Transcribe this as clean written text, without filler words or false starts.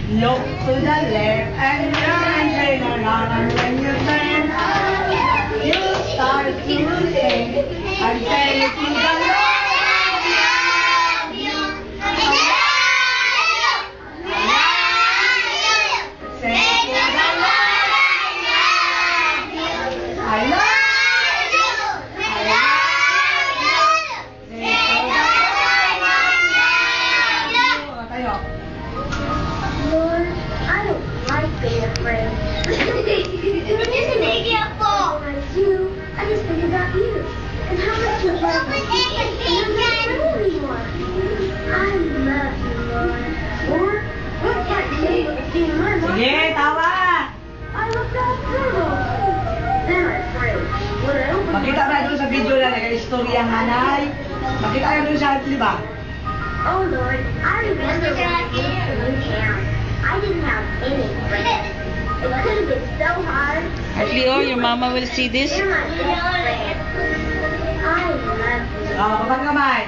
Look to the left and turn around, and when you turn around, you start to sing and say to the Lord, I love you, I love you, I love you. Say to the Lord, I love you, I love you, I love you. Say to the Lord, I love you. Tayo. Lord, I don't like being a friend. You're just an example. I do. I just think about you and how much you love me. And I'm not a friend anymore. I love you, Lord. Lord, what can't say what the thing my mom. Sige, tawa! I love that turtle. Then I pray. When I open Makita ba doon sa video na nag-istorya ang nanay? Makita ka doon sa di ba? Oh Lord, I remember when I moved to a new town. I didn't have any friends. It could have been so hard. Leo, your mama will see this. You're my best friend. I love you. Kapag kamay.